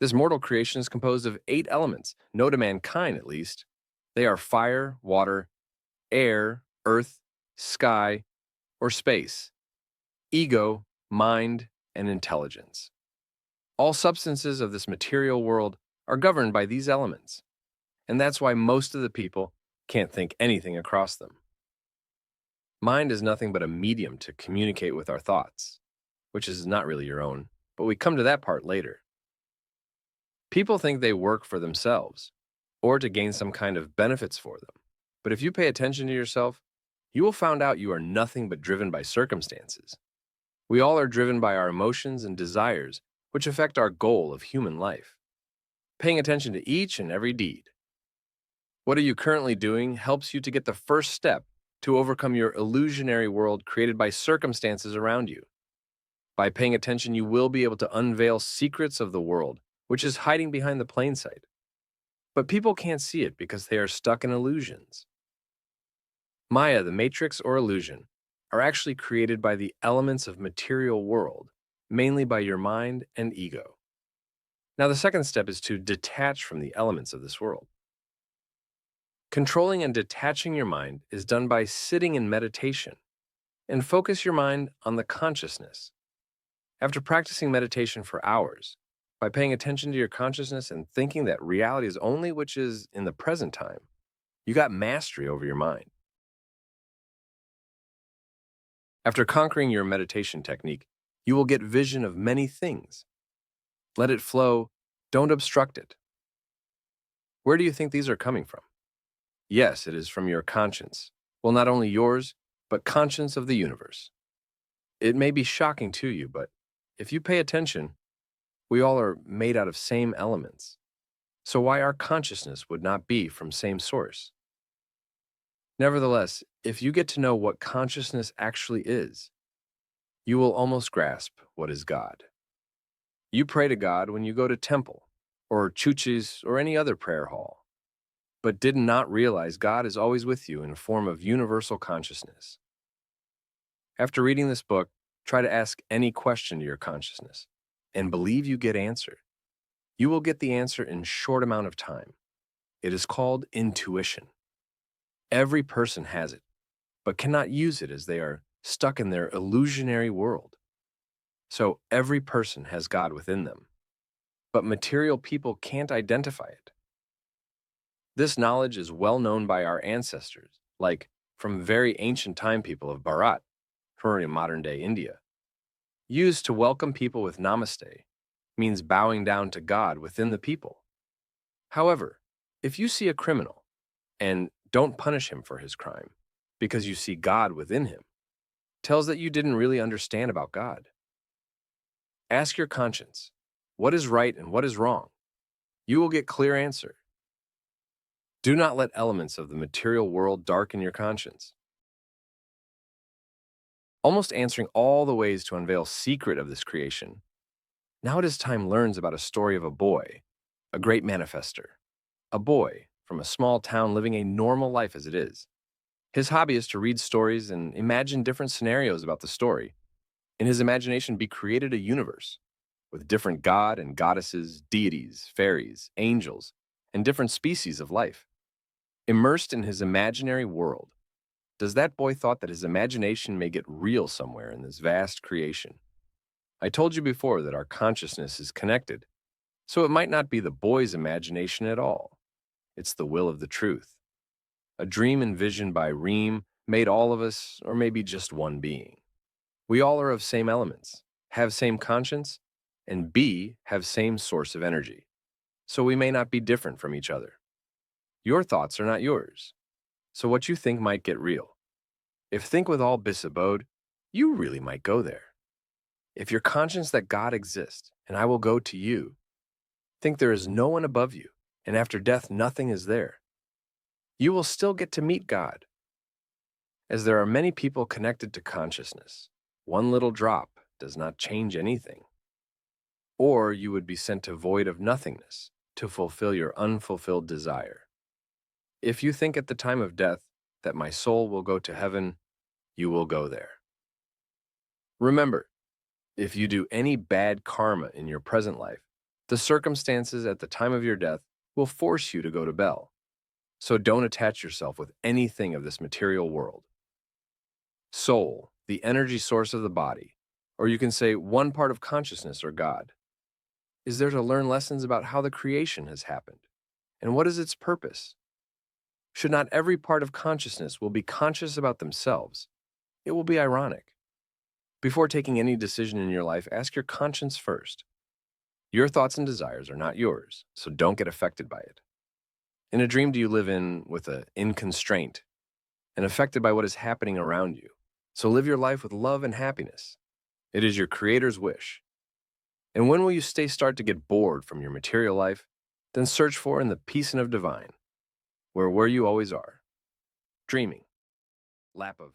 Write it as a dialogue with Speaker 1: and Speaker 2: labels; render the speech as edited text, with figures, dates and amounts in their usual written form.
Speaker 1: This mortal creation is composed of 8 elements, known to mankind at least. They are fire, water, air, earth, sky, or space, ego, mind, and intelligence. All substances of this material world are governed by these elements, and that's why most of the people can't think anything across them. Mind is nothing but a medium to communicate with our thoughts, which is not really your own, but we come to that part later. People think they work for themselves or to gain some kind of benefits for them. But if you pay attention to yourself, you will find out you are nothing but driven by circumstances. We all are driven by our emotions and desires, which affect our goal of human life. Paying attention to each and every deed. What are you currently doing helps you to get the first step to overcome your illusionary world created by circumstances around you. By paying attention, you will be able to unveil secrets of the world, which is hiding behind the plain sight. But people can't see it because they are stuck in illusions. Maya, the matrix or illusion, are actually created by the elements of material world, mainly by your mind and ego. Now, the second step is to detach from the elements of this world. Controlling and detaching your mind is done by sitting in meditation and focus your mind on the consciousness. After practicing meditation for hours, by paying attention to your consciousness and thinking that reality is only which is in the present time, you got mastery over your mind. After conquering your meditation technique, you will get vision of many things. Let it flow, don't obstruct it. Where do you think these are coming from? Yes, it is from your conscience. Well, not only yours, but conscience of the universe. It may be shocking to you, but if you pay attention, we all are made out of same elements. So why our consciousness would not be from same source? Nevertheless, if you get to know what consciousness actually is, you will almost grasp what is God. You pray to God when you go to temple, or churches, or any other prayer hall, but did not realize God is always with you in a form of universal consciousness. After reading this book, try to ask any question to your consciousness, and believe you get answered. You will get the answer in a short amount of time. It is called intuition. Every person has it, but cannot use it as they are stuck in their illusionary world. So every person has God within them, but material people can't identify it. This knowledge is well known by our ancestors, like from very ancient time people of Bharat, currently modern-day India. Used to welcome people with namaste, means bowing down to God within the people. However, if you see a criminal and don't punish him for his crime because you see God within him, tells that you didn't really understand about God. Ask your conscience, what is right and what is wrong? You will get clear answer. Do not let elements of the material world darken your conscience. Almost answering all the ways to unveil secret of this creation, now it is time learns about a story of a boy, a great manifester. A boy from a small town living a normal life as it is. His hobby is to read stories and imagine different scenarios about the story. In his imagination, be created a universe with different god and goddesses, deities, fairies, angels, and different species of life. Immersed in his imaginary world, does that boy thought that his imagination may get real somewhere in this vast creation? I told you before that our consciousness is connected, so it might not be the boy's imagination at all. It's the will of the truth. A dream envisioned by Reem made all of us, or maybe just one being. We all are of same elements, have same conscience, and have same source of energy. So we may not be different from each other. Your thoughts are not yours, so what you think might get real. If think with all bis abode, you really might go there. If you're conscious that God exists, and I will go to you, think there is no one above you, and after death nothing is there, you will still get to meet God. As there are many people connected to consciousness, one little drop does not change anything. Or you would be sent to void of nothingness to fulfill your unfulfilled desire. If you think at the time of death that my soul will go to heaven, you will go there. Remember, if you do any bad karma in your present life, The circumstances at the time of your death will force you to go to Bel. So don't attach yourself with anything of this material world. Soul, the energy source of the body, or you can say one part of consciousness or God, is there to learn lessons about how the creation has happened and what is its purpose. Should not every part of consciousness will be conscious about themselves? It will be ironic. Before taking any decision in your life, ask your conscience first. Your thoughts and desires are not yours, so don't get affected by it. In a dream do you live with in constraint and affected by what is happening around you. So live your life with love and happiness. It is your Creator's wish. And when will you start to get bored from your material life? Then search for in the peace and of divine, where you always are. Dreaming. Lap of